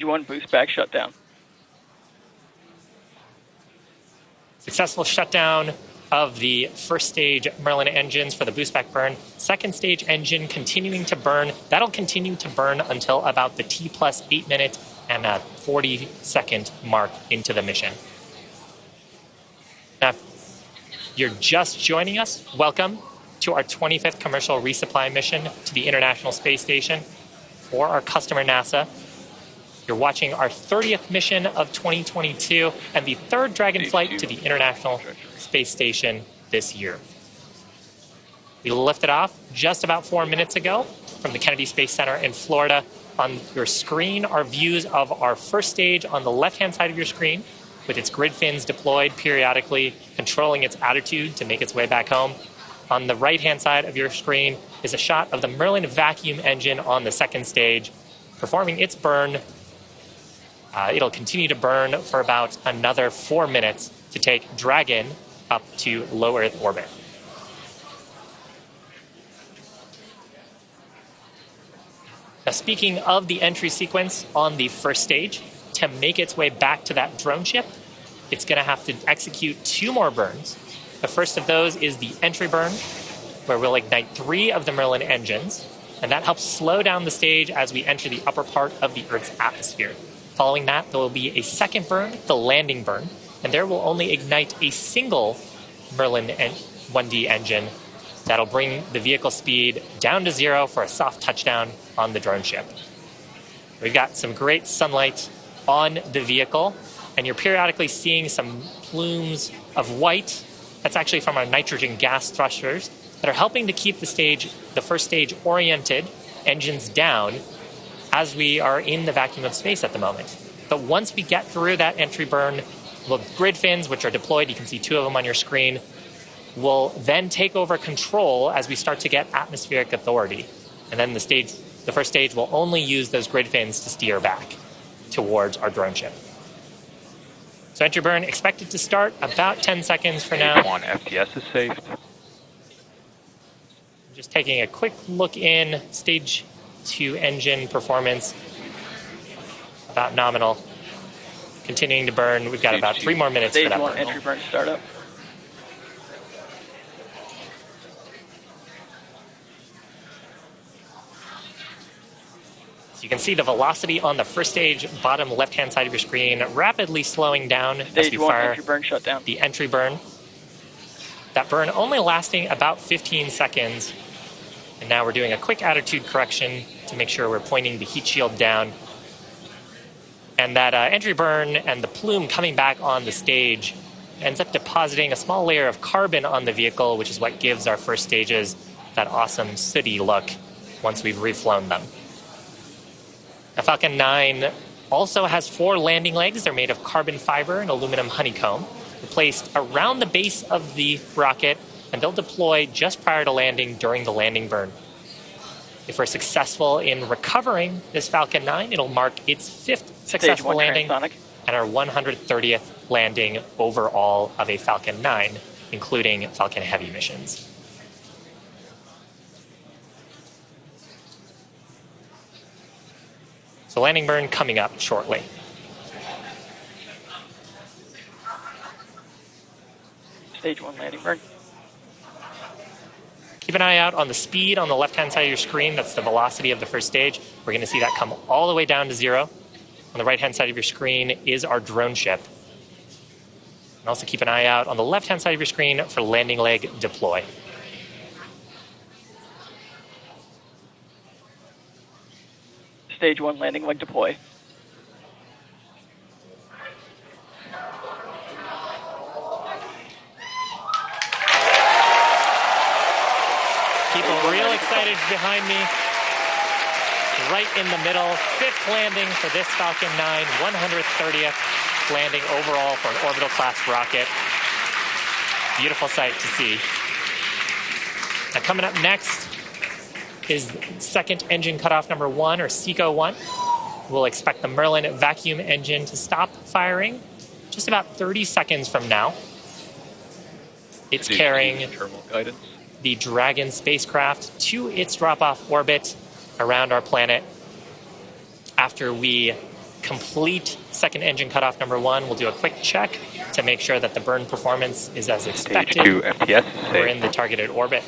Stage 1 boost back shutdown. Successful shutdown of the first stage Merlin engines for the boost back burn. Second stage engine continuing to burn. That'll continue to burn until about the T plus 8 minute and a 40-second mark into the mission. Now, if you're just joining us, welcome to our 25th commercial resupply mission to the International Space Station for our customer NASA. You're watching our 30th mission of 2022 and the third Dragon flight to the International Space Station this year. We lifted off just about 4 minutes ago from the Kennedy Space Center in Florida. On your screen are views of our first stage on the left-hand side of your screen with its grid fins deployed periodically, controlling its attitude to make its way back home. On the right-hand side of your screen is a shot of the Merlin vacuum engine on the second stage, performing its burn. It'll continue to burn for about another 4 minutes to take Dragon up to low Earth orbit. Now, speaking of the entry sequence on the first stage, to make its way back to that drone ship, it's going to have to execute 2 more burns. The first of those is the entry burn, where we'll ignite 3 of the Merlin engines, and that helps slow down the stage as we enter the upper part of the Earth's atmosphere. Following that, there will be a second burn, the landing burn, and there will only ignite a single Merlin 1D engine that'll bring the vehicle speed down to 0 for a soft touchdown on the drone ship. We've got some great sunlight on the vehicle, and you're periodically seeing some plumes of white. That's actually from our nitrogen gas thrusters that are helping to keep the first stage oriented, engines down, as we are in the vacuum of space at the moment. But once we get through that entry burn, the grid fins, which are deployed, you can see 2 of them on your screen, will then take over control as we start to get atmospheric authority. And then the first stage will only use those grid fins to steer back towards our drone ship. So entry burn expected to start about 10 seconds for now. Stage 1 FTS is saved. Just taking a quick look in, stage 2 engine performance, about nominal. Continuing to burn. We've got about 3 more minutes for that burn. Stage 1 entry burn startup. So you can see the velocity on the first stage, bottom left-hand side of your screen, rapidly slowing down as we fire entry burn shutdown. The entry burn. That burn only lasting about 15 seconds. And now we're doing a quick attitude correction to make sure we're pointing the heat shield down. And that entry burn and the plume coming back on the stage ends up depositing a small layer of carbon on the vehicle, which is what gives our first stages that awesome sooty look once we've reflown them. The Falcon 9 also has 4 landing legs. They're made of carbon fiber and aluminum honeycomb. They're placed around the base of the rocket, and they'll deploy just prior to landing during the landing burn. If we're successful in recovering this Falcon 9, it'll mark its 5th successful landing transonic. and our 130th landing overall of a Falcon 9, including Falcon Heavy missions. So landing burn coming up shortly. Stage 1 landing burn. Keep an eye out on the speed on the left-hand side of your screen. That's the velocity of the first stage. We're going to see that come all the way down to 0. On the right-hand side of your screen is our drone ship. And also keep an eye out on the left-hand side of your screen for landing leg deploy. Stage 1 landing leg deploy. People real excited behind me. Right in the middle, 5th landing for this Falcon 9, 130th landing overall for an orbital class rocket. Beautiful sight to see. Now coming up next is second engine cutoff number 1, or SECO 1. We'll expect the Merlin vacuum engine to stop firing just about 30 seconds from now. It's carrying the Dragon spacecraft to its drop-off orbit around our planet after we complete second engine cutoff number 1. We'll do a quick check to make sure that the burn performance is as expected. Stage 2 FTS. We're in the targeted orbit.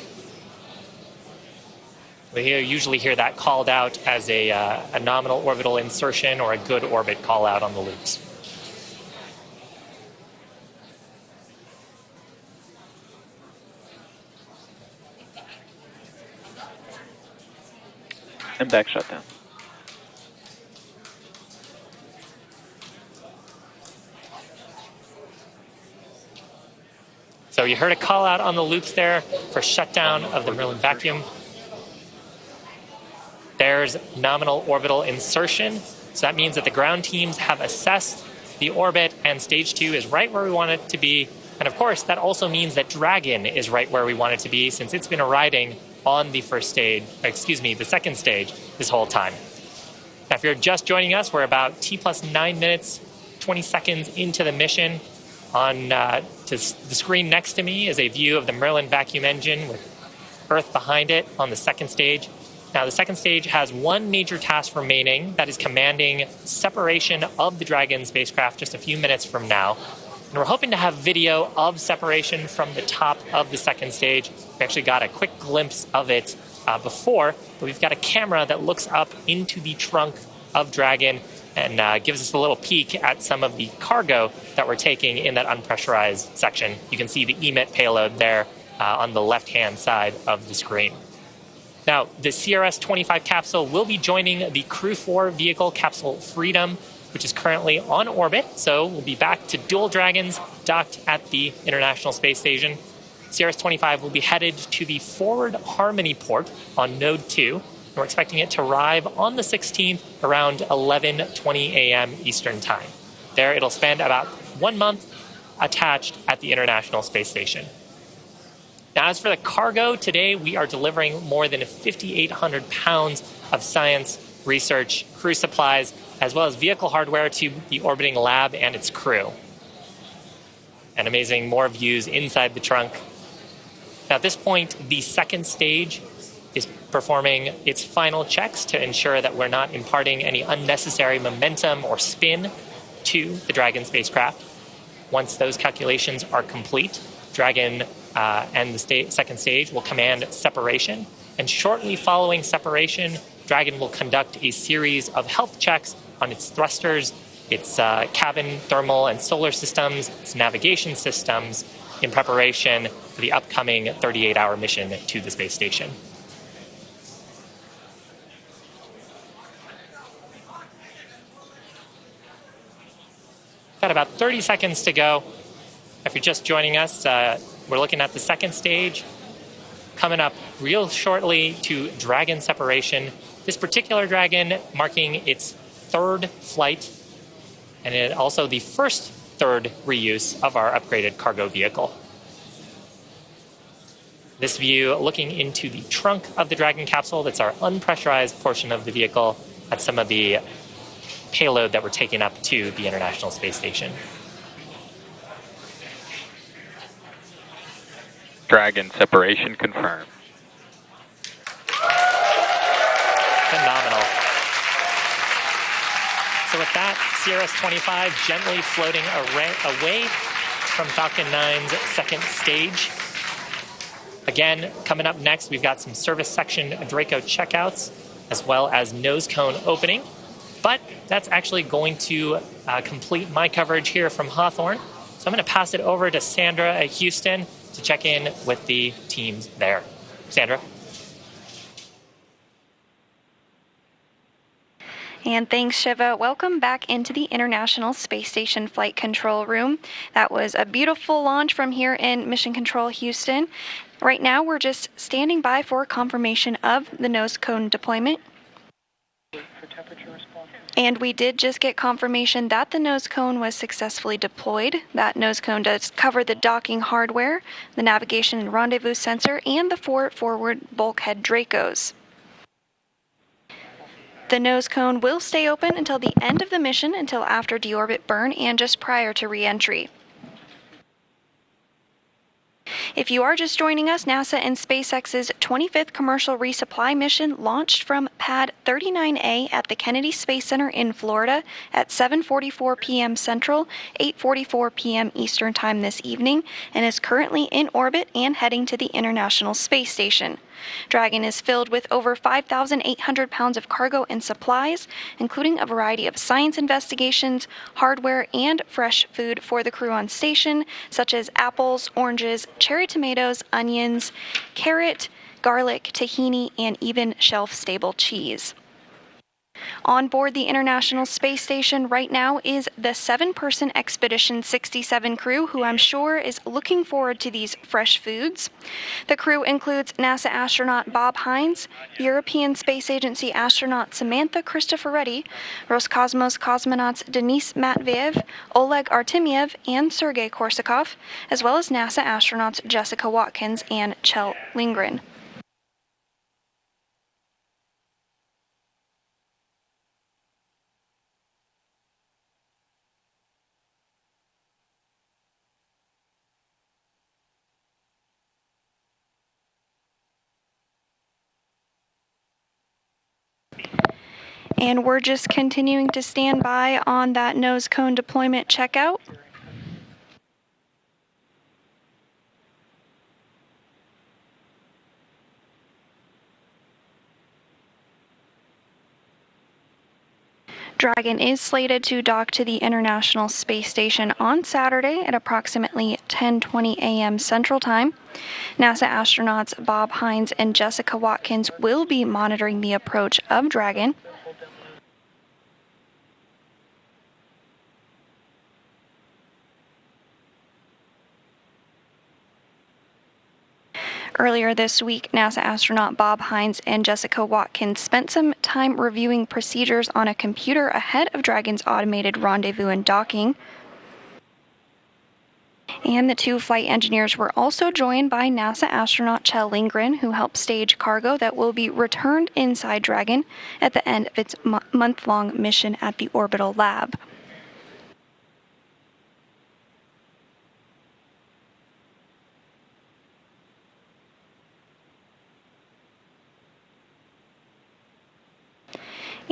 We usually hear that called out as a nominal orbital insertion or a good orbit call out on the loops. And back shutdown. So you heard a call out on the loops there for shutdown of the Merlin vacuum. There's nominal orbital insertion. So that means that the ground teams have assessed the orbit and stage 2 is right where we want it to be. And of course, that also means that Dragon is right where we want it to be since it's been riding on the the second stage this whole time. Now, if you're just joining us, we're about T+9 minutes, 20 seconds into the mission. On to the screen next to me is a view of the Merlin vacuum engine with Earth behind it on the second stage. Now, the second stage has one major task remaining, that is commanding separation of the Dragon spacecraft just a few minutes from now. And we're hoping to have video of separation from the top of the second stage. We actually got a quick glimpse of it before, but we've got a camera that looks up into the trunk of Dragon and gives us a little peek at some of the cargo that we're taking in that unpressurized section. You can see the emit payload there on the left-hand side of the screen. Now, the CRS-25 capsule will be joining the Crew 4 vehicle, Capsule Freedom, which is currently on orbit. So we'll be back to dual Dragons docked at the International Space Station. CRS-25 will be headed to the Forward Harmony port on Node 2. And we're expecting it to arrive on the 16th around 11:20 a.m. Eastern Time. There, it'll spend about 1 month attached at the International Space Station. Now, as for the cargo, today we are delivering more than 5,800 pounds of science, research, crew supplies, as well as vehicle hardware to the orbiting lab and its crew. And amazing, more views inside the trunk. Now, at this point, the second stage is performing its final checks to ensure that we're not imparting any unnecessary momentum or spin to the Dragon spacecraft. Once those calculations are complete, Dragon and the second stage will command separation. And shortly following separation, Dragon will conduct a series of health checks on its thrusters, its cabin, thermal, and solar systems, its navigation systems, in preparation for the upcoming 38-hour mission to the space station. Got about 30 seconds to go. If you're just joining us, we're looking at the second stage. Coming up real shortly to Dragon separation. This particular Dragon marking its third flight, and also the third reuse of our upgraded cargo vehicle. This view looking into the trunk of the Dragon capsule. That's our unpressurized portion of the vehicle. That's some of the payload that we're taking up to the International Space Station. Dragon separation confirmed. Phenomenal. So with that, CRS-25 gently floating away from Falcon 9's second stage. Again, coming up next, we've got some service section Draco checkouts, as well as nose cone opening. But that's actually going to complete my coverage here from Hawthorne. So I'm going to pass it over to Sandra at Houston to check in with the teams there. Sandra? And thanks, Shiva. Welcome back into the International Space Station Flight Control Room. That was a beautiful launch from here in Mission Control Houston. Right now, we're just standing by for confirmation of the nose cone deployment. And we did just get confirmation that the nose cone was successfully deployed. That nose cone does cover the docking hardware, the navigation and rendezvous sensor, and the 4 forward bulkhead Dracos. The nose cone will stay open until the end of the mission, until after deorbit burn and just prior to re-entry. If you are just joining us, NASA and SpaceX's 25th commercial resupply mission launched from Pad 39A at the Kennedy Space Center in Florida at 7:44 p.m. Central, 8:44 p.m. Eastern Time this evening, and is currently in orbit and heading to the International Space Station. Dragon is filled with over 5,800 pounds of cargo and supplies, including a variety of science investigations, hardware, and fresh food for the crew on station, such as apples, oranges, cherry tomatoes, onions, carrot, garlic, tahini, and even shelf-stable cheese. On board the International Space Station right now is the 7-person Expedition 67 crew, who I'm sure is looking forward to these fresh foods. The crew includes NASA astronaut Bob Hines, European Space Agency astronaut Samantha Cristoforetti, Roscosmos cosmonauts Denis Matveev, Oleg Artemyev, and Sergei Korsakov, as well as NASA astronauts Jessica Watkins and Kjell Lindgren. And we're just continuing to stand by on that nose cone deployment checkout. Dragon is slated to dock to the International Space Station on Saturday at approximately 10:20 a.m. Central Time. NASA astronauts Bob Hines and Jessica Watkins will be monitoring the approach of Dragon. Earlier this week, NASA astronaut Bob Hines and Jessica Watkins spent some time reviewing procedures on a computer ahead of Dragon's automated rendezvous and docking. And the two flight engineers were also joined by NASA astronaut Kjell Lindgren, who helped stage cargo that will be returned inside Dragon at the end of its month-long mission at the orbital lab.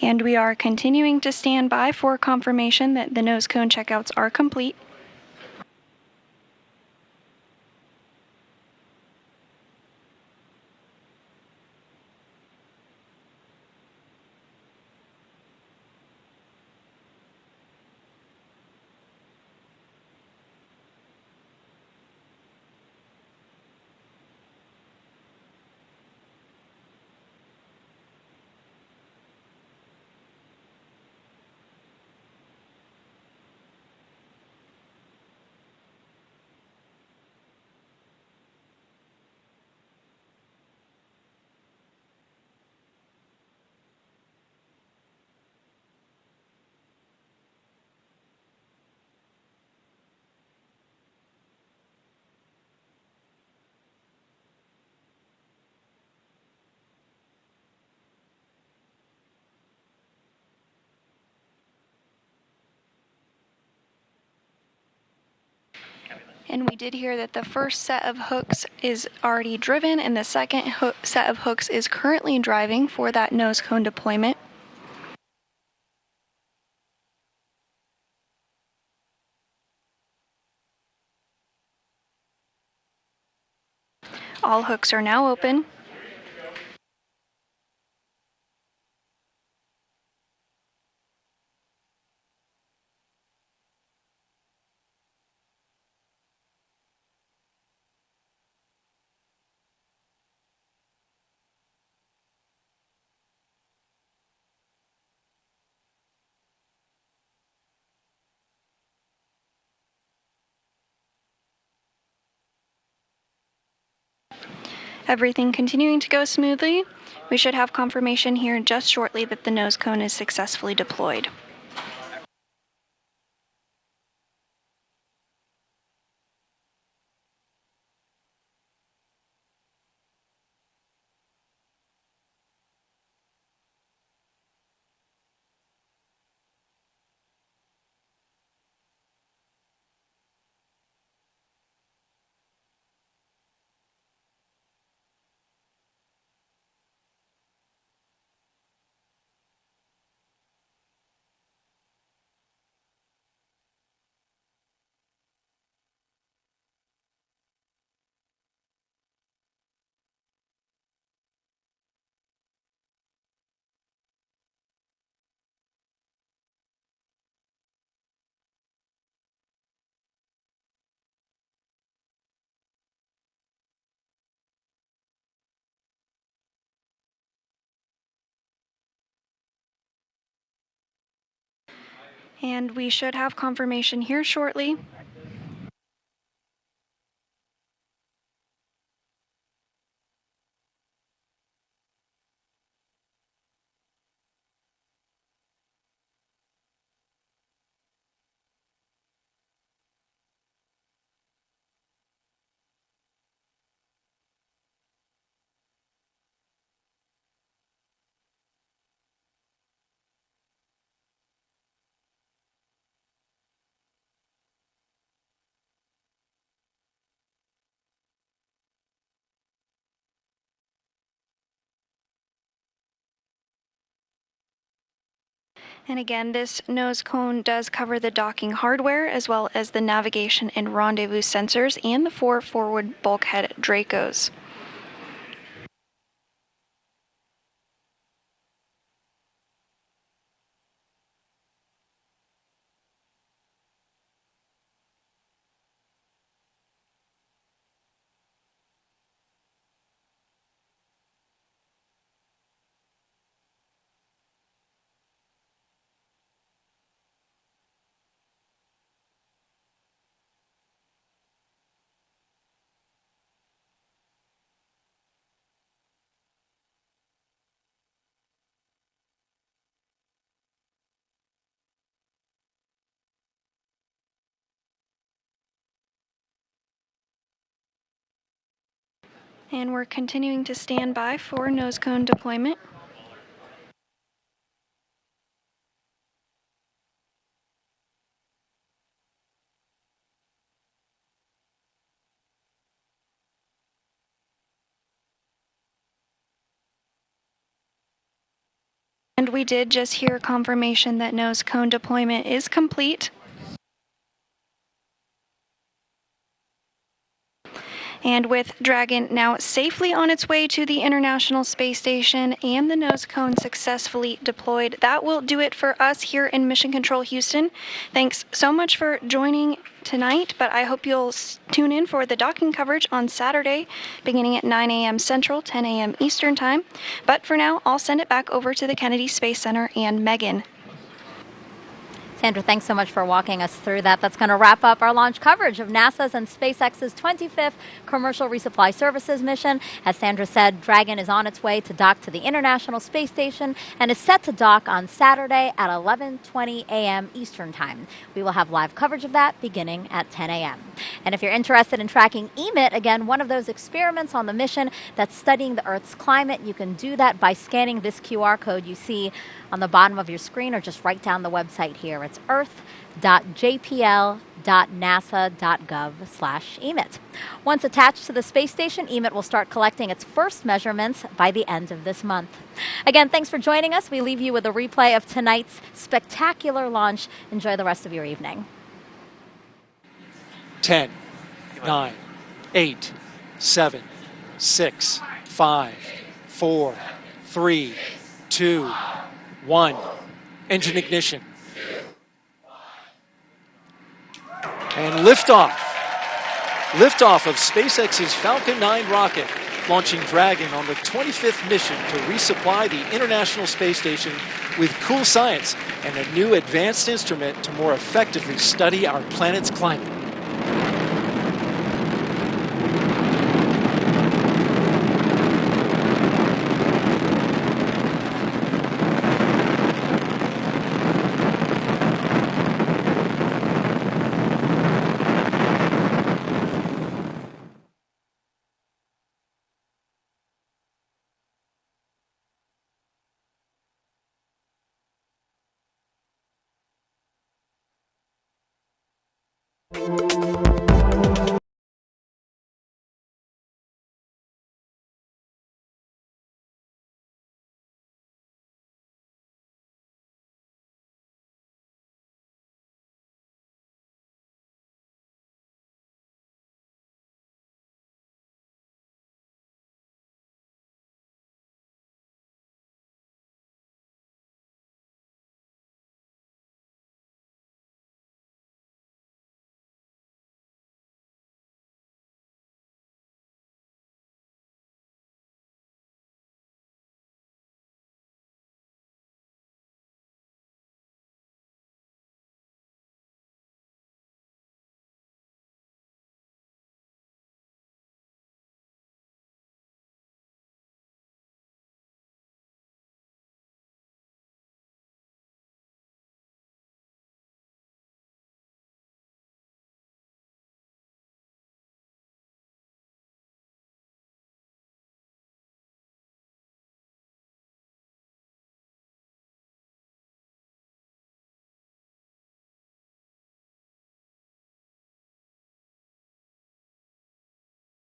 And we are continuing to stand by for confirmation that the nose cone checkouts are complete. And we did hear that the first set of hooks is already driven, and the second set of hooks is currently driving for that nose cone deployment. All hooks are now open. Everything continuing to go smoothly. We should have confirmation here just shortly that the nose cone is successfully deployed. And we should have confirmation here shortly. And again, this nose cone does cover the docking hardware as well as the navigation and rendezvous sensors and the 4 forward bulkhead Dracos. And we're continuing to stand by for nose cone deployment. And we did just hear confirmation that nose cone deployment is complete. And with Dragon now safely on its way to the International Space Station and the nose cone successfully deployed, that will do it for us here in Mission Control Houston. Thanks so much for joining tonight, but I hope you'll tune in for the docking coverage on Saturday beginning at 9 a.m. Central, 10 a.m. Eastern Time. But for now, I'll send it back over to the Kennedy Space Center and Megan. Sandra, thanks so much for walking us through that. That's going to wrap up our launch coverage of NASA's and SpaceX's 25th Commercial Resupply Services mission. As Sandra said, Dragon is on its way to dock to the International Space Station and is set to dock on Saturday at 11:20 a.m. Eastern Time. We will have live coverage of that beginning at 10 a.m. And if you're interested in tracking EMIT, again, one of those experiments on the mission that's studying the Earth's climate, you can do that by scanning this QR code you see on the bottom of your screen, or just write down the website here. It's earth.jpl.nasa.gov/EMIT. Once attached to the space station, EMIT will start collecting its first measurements by the end of this month. Again, thanks for joining us. We leave you with a replay of tonight's spectacular launch. Enjoy the rest of your evening. 10, 9, 8, 7, 6, 5, 4, 3, 2, 1. Engine ignition. And liftoff. Liftoff of SpaceX's Falcon 9 rocket, launching Dragon on the 25th mission to resupply the International Space Station with cool science and a new advanced instrument to more effectively study our planet's climate.